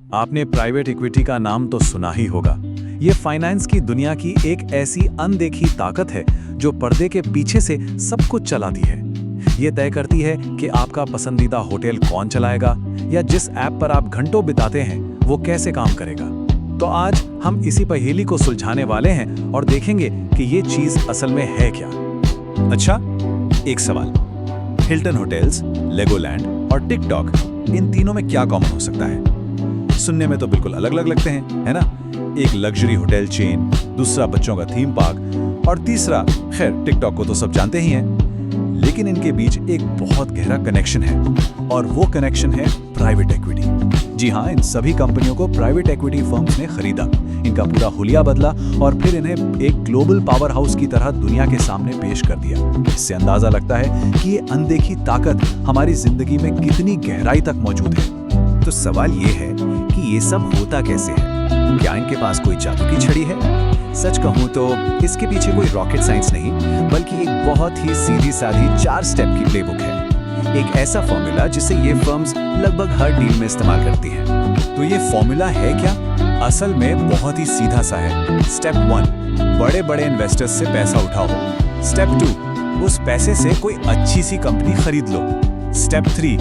आपने private equity का नाम तो सुना ही होगा। ये फाइनेंस की दुनिया की एक ऐसी अनदेखी ताकत है जो पर्दे के पीछे से सब कुछ चलाती है। ये तय करती है कि आपका पसंदीदा होटल कौन चलाएगा या जिस ऐप पर आप घंटों बिताते हैं वो कैसे काम करेगा। तो आज हम इसी पहेली को सुलझाने वाले हैं और देखेंगे कि ये चीज असल में है क्या। अच्छा, एक सवाल, हिल्टन होटल्स, लेगोलैंड और टिकटॉक, इन तीनों में क्या कॉमन हो सकता है? सुनने में तो बिल्कुल अलग अलग लगते हैं, है ना? एक लग्जरी होटल चेन, दूसरा बच्चों का थीम पार्क और तीसरा, खैर टिकटॉक को तो सब जानते ही हैं। लेकिन इनके बीच एक बहुत गहरा कनेक्शन है और वो कनेक्शन है प्राइवेट इक्विटी। जी हाँ, इन सभी कंपनियों को प्राइवेट इक्विटी फर्म्स ने खरीदा, इनका पूरा हुलिया बदला और फिर इन्हें एक ग्लोबल पावर हाउस की तरह दुनिया के सामने पेश कर दिया। इससे अंदाजा लगता है कि ये अनदेखी ताकत हमारी जिंदगी में कितनी गहराई तक मौजूद है। तो सवाल ये है कि ये सब होता कैसे है? क्या इनके पास कोई जादू की छड़ी है? सच कहूं तो इसके पीछे कोई रॉकेट साइंस नहीं, बल्कि एक बहुत ही सीधी साधी 4 स्टेप की प्लेबुक है। एक ऐसा फॉर्मूला जिसे ये फर्म्स लगभग हर डील में इस्तेमाल करती हैं। तो ये फॉर्मूला है क्या? असल में बहुत ही सीधा सा है। स्टेप 1, बड़े बड़े इन्वेस्टर्स से पैसा उठाओ। स्टेप 2, उस पैसे से कोई अच्छी सी कंपनी खरीद लो। स्टेप 3,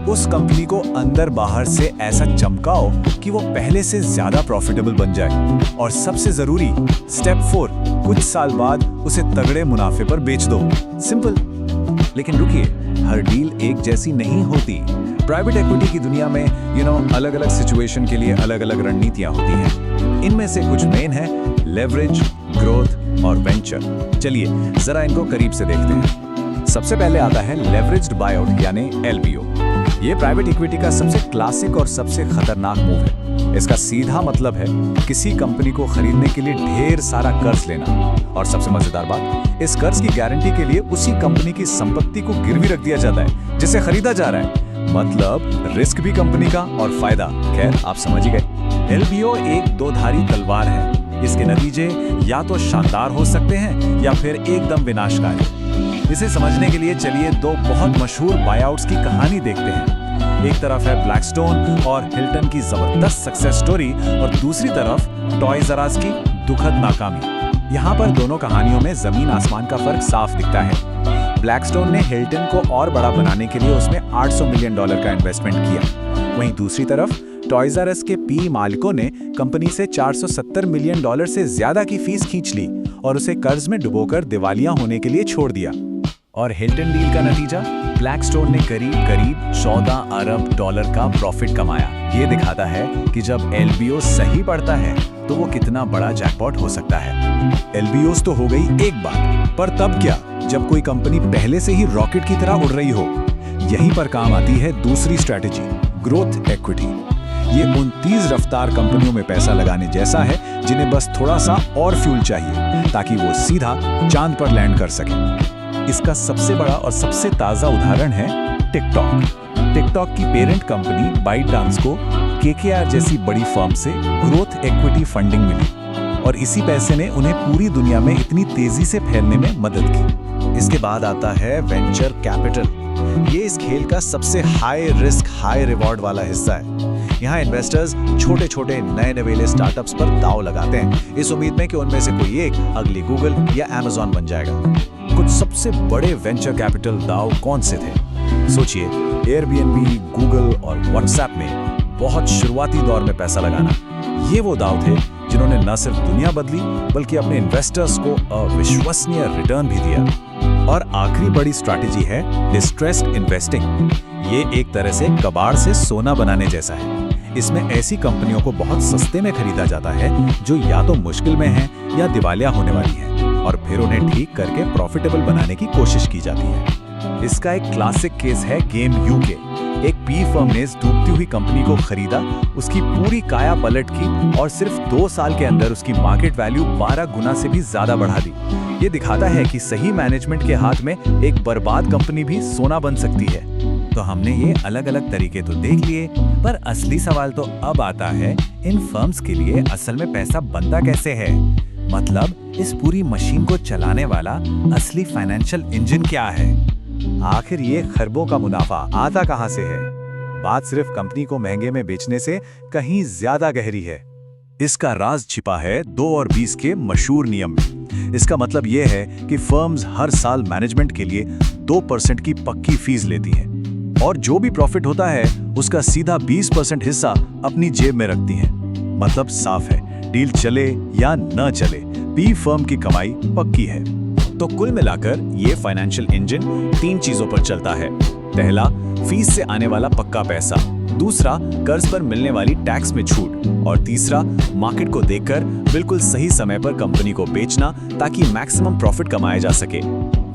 उस कंपनी को अंदर बाहर से ऐसा चमकाओ कि वो पहले से ज्यादा प्रॉफिटेबल बन जाए। और सबसे जरूरी स्टेप 4, कुछ साल बाद उसे तगड़े मुनाफे पर बेच दो। सिंपल। लेकिन रुकिए, हर डील एक जैसी नहीं होती। प्राइवेट इक्विटी की दुनिया में अलग अलग सिचुएशन के लिए अलग अलग रणनीतियां होती हैं। इनमें से कुछ मेन है लेवरेज, ग्रोथ और वेंचर। चलिए जरा इनको करीब से देखते हैं। सबसे पहले आता है लेवरेज्ड बायआउट यानी LBO। ये प्राइवेट इक्विटी का सबसे क्लासिक और सबसे खतरनाक मूव है। इसका सीधा मतलब है किसी कंपनी को खरीदने के लिए ढेर सारा कर्ज लेना। और सबसे मजेदार बात, इस कर्ज की गारंटी के लिए उसी कंपनी की संपत्ति को गिरवी रख दिया जाता है जिसे खरीदा जा रहा है। मतलब रिस्क भी कंपनी का और फायदा, खैर आप समझ ही गए। LBO एक दोधारी तलवार है। इसके नतीजे या तो शानदार हो सकते हैं या फिर एकदम विनाशकारी। इसे समझने के लिए चलिए 2 बहुत मशहूर बायआउट्स की कहानी देखते हैं। एक तरफ है ब्लैकस्टोन और हिल्टन की जबरदस्त सक्सेस स्टोरी और दूसरी तरफ टॉयज आर अस की दुखद नाकामी। यहाँ पर दोनों कहानियों में जमीन आसमान का फर्क साफ दिखता है। ब्लैकस्टोन ने हिल्टन को और बड़ा बनाने के लिए उसमें $800 मिलियन का इन्वेस्टमेंट किया। वहीं दूसरी तरफ टॉयज आर अस के PE मालिकों ने कंपनी से $470 मिलियन से ज्यादा की फीस खींच ली और उसे कर्ज में डुबोकर दिवालिया होने के लिए छोड़ दिया। और हिल्टन डील का नतीजा, ब्लैकस्टोन ने करीब $14 अरब का प्रॉफिट कमाया। ये दिखाता है कि जब LBO सही पड़ता है तो वो कितना बड़ा जैकपॉट हो सकता है। LBOs तो हो गई एक बात, पर तब क्या जब कोई कंपनी पहले से ही रॉकेट की तरह उड़ रही हो? यहीं पर काम आती है दूसरी स्ट्रैटेजी, ग्रोथ इक्विटी। ये उन तेज रफ्तार कंपनियों में पैसा लगाने जैसा है जिन्हें बस थोड़ा सा और फ्यूल चाहिए ताकि वो सीधा चांद पर लैंड कर सके। इसका सबसे बड़ा और सबसे ताजा उदाहरण है टिकटॉक। टिकटॉक की पेरेंट कंपनी बाइटडांस को KKR जैसी बड़ी फर्म से ग्रोथ इक्विटी फंडिंग मिली और इसी पैसे ने उन्हें पूरी दुनिया में इतनी तेजी से फैलने में मदद की। इसके बाद आता है वेंचर कैपिटल। ये इस खेल का सबसे हाई रिस्क हाई रिवॉर्ड वाला हिस्सा है। यहाँ इन्वेस्टर्स छोटे छोटे नए नवेले स्टार्टअप्स पर दांव लगाते हैं इस उम्मीद में कि उनमें से कोई एक अगली गूगल या Amazon बन जाएगा। कुछ सबसे बड़े वेंचर कैपिटल दांव कौन से थे? सोचिए, Airbnb, गूगल और WhatsApp में बहुत शुरुआती दौर में पैसा लगाना। ये वो दांव थे जिन्होंने न सिर्फ दुनिया बदली बल्कि अपने इन्वेस्टर्स को अविश्वसनीय रिटर्न भी दिया। और आखिरी बड़ी स्ट्रैटेजी है डिस्ट्रेस्ड इन्वेस्टिंग। ये एक तरह से कबाड़ से सोना बनाने जैसा है। इसमें ऐसी कंपनियों को बहुत सस्ते में खरीदा जाता है जो या तो मुश्किल में हैं या दिवालिया होने वाली हैं और फिर उन्हें ठीक करके प्रॉफिटेबल बनाने की कोशिश की जाती है। इसका एक क्लासिक केस है गेम UK। एक PE फर्म ने इस डूबती हुई कंपनी को खरीदा, उसकी पूरी काया पलट की और सिर्फ 2 साल के अंदर उसकी मार्केट वैल्यू 12 गुना से भी ज्यादा बढ़ा दी। ये दिखाता है कि सही मैनेजमेंट के हाथ में एक बर्बाद कंपनी भी सोना बन सकती है। तो हमने ये अलग अलग तरीके तो देख लिए, पर असली सवाल तो अब आता है, इन फर्म्स के लिए असल में पैसा बनता कैसे है? मतलब इस पूरी मशीन को चलाने वाला असली फाइनेंशियल इंजन क्या है? आखिर ये खरबों का मुनाफा आता कहां से है? बात सिर्फ कंपनी को महंगे में बेचने से कहीं ज्यादा गहरी है। इसका राज छिपा है 2 और 20 के मशहूर नियम में। इसका मतलब यह है कि फर्म्स हर साल मैनेजमेंट के लिए 2% की पक्की फीस लेती हैं और जो भी प्रॉफिट होता है उसका सीधा 20% हिस्सा अपनी जेब में रखती हैं। मतलब साफ है, डील चले या न चले, पी फर्म की कमाई पक्की है। तो कुल मिलाकर ये फाइनेंशियल इंजन 3 चीजों पर चलता है। पहला, फीस से आने वाला पक्का पैसा। दूसरा, कर्ज पर मिलने वाली टैक्स में छूट। और तीसरा, मार्केट को देखकर बिल्कुल सही समय पर कंपनी को बेचना ताकि मैक्सिमम प्रॉफिट कमाया जा सके।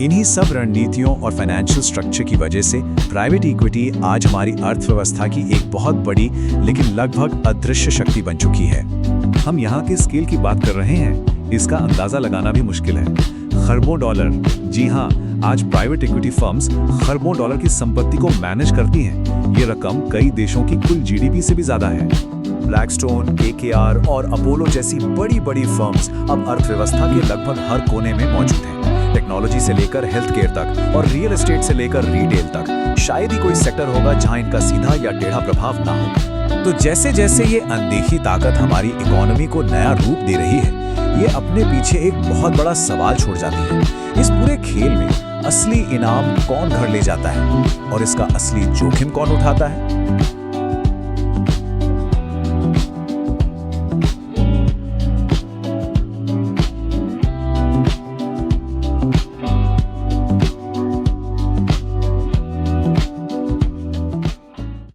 इन्हीं सब रणनीतियों और फाइनेंशियल स्ट्रक्चर की वजह से प्राइवेट इक्विटी आज हमारी अर्थव्यवस्था की एक बहुत बड़ी लेकिन लगभग अदृश्य शक्ति बन चुकी है। हम यहाँ के स्केल की बात कर रहे हैं, इसका अंदाजा लगाना भी मुश्किल है। खरबों डॉलर, जी हाँ, आज प्राइवेट इक्विटी फर्म्स खरबों डॉलर की संपत्ति को मैनेज करती हैं। ये रकम कई देशों की कुल जीडीपी से भी ज्यादा है। ब्लैकस्टोन, KKR और अपोलो जैसी बड़ी फर्म्स अब अर्थव्यवस्था के लगभग हर कोने में मौजूद हैं। टेक्नोलॉजी से लेकर हेल्थ केयर तक और रियल एस्टेट से लेकर रिटेल तक शायद ही कोई सेक्टर होगा जहां इनका सीधा या टेढ़ा प्रभाव ना हो। तो जैसे जैसे ये अनदेखी ताकत हमारी इकोनॉमी को नया रूप दे रही है, ये अपने पीछे एक बहुत बड़ा सवाल छोड़ जाती है। इस पूरे खेल में असली इनाम कौन घर ले जाता है और इसका असली जोखिम कौन उठाता है?